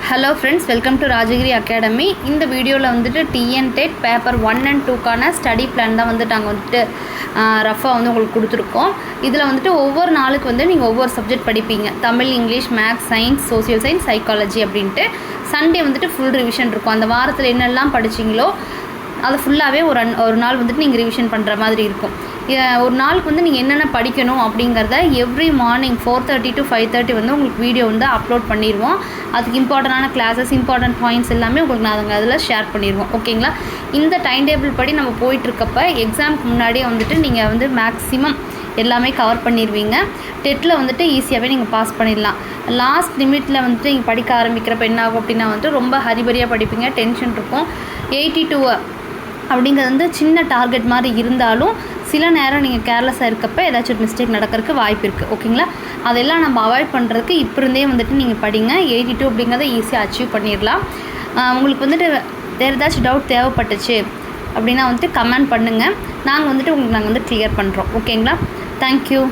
Hello friends, welcome to Rajagiri academy. இந்த வீடியோவில் வந்துட்டு டிஎன்டெட் பேப்பர் 1 and 2க்கான ஸ்டடி பிளான் தான் வந்துட்டு நாங்கள் வந்துட்டு ரஃபாக வந்து உங்களுக்கு கொடுத்துருக்கோம். இதில் வந்துட்டு ஒவ்வொரு நாளுக்கு வந்து நீங்கள் ஒவ்வொரு சப்ஜெக்ட் படிப்பீங்க. Tamil, English, maths, science, social science, psychology அப்படின்ட்டு. சண்டே வந்துட்டு ஃபுல் ரிவிஷன் இருக்கும். அந்த வாரத்தில் என்னெல்லாம் படிச்சிங்களோ அதை ஃபுல்லாகவே ஒரு நாள் வந்துட்டு நீங்கள் ரிவிஷன் பண்ணுற மாதிரி இருக்கும். ஒரு நாளுக்கு வந்து நீங்கள் என்னென்ன படிக்கணும் அப்படிங்கிறத எவ்ரி மார்னிங் 4:30 to 5:30 வந்து உங்களுக்கு வீடியோ வந்து அப்லோட் பண்ணிடுவோம். அதுக்கு இம்பார்ட்டண்டான கிளாஸஸ், இம்பார்ட்டன்ட் பாயிண்ட்ஸ் எல்லாமே உங்களுக்கு நாங்கள் அதில் ஷேர் பண்ணிடுவோம். ஓகேங்களா? இந்த டைம் டேபிள் படி நம்ம போயிட்டுருக்கப்ப எக்ஸாமுக்கு முன்னாடியே வந்துட்டு நீங்கள் வந்து மேக்ஸிமம் எல்லாமே கவர் பண்ணிடுவீங்க. டெட்டில் வந்துட்டு ஈஸியாகவே நீங்கள் பாஸ் பண்ணிடலாம். லாஸ்ட் லிமிட்டில் வந்துட்டு நீங்கள் படிக்க ஆரம்பிக்கிறப்ப என்ன ஆகும் அப்படின்னா வந்துட்டு ரொம்ப ஹரிபரியாக படிப்பீங்க, டென்ஷன் இருக்கும். 82 அப்படிங்கிறது வந்து சின்ன டார்கெட் மாதிரி இருந்தாலும் சில நேரம் நீங்கள் கேர்லெஸ்ஸாக இருக்கப்போ ஏதாச்சும் ஒரு மிஸ்டேக் நடக்கிறதுக்கு வாய்ப்பு இருக்குது. ஓகேங்களா? அதெல்லாம் நம்ம அவாய்ட் பண்ணுறதுக்கு இப்போ இருந்தே வந்துட்டு நீங்கள் படிங்க. 82 அப்படிங்கிறத ஈஸியாக அச்சீவ் பண்ணிடலாம். உங்களுக்கு வந்துட்டு வேறு ஏதாச்சும் டவுட் தேவைப்பட்டுச்சு அப்படின்னா வந்துட்டு கமெண்ட் பண்ணுங்கள். நாங்கள் வந்துட்டு உங்களுக்கு வந்து கிளியர் பண்ணுறோம். ஓகேங்களா? தேங்க்யூ.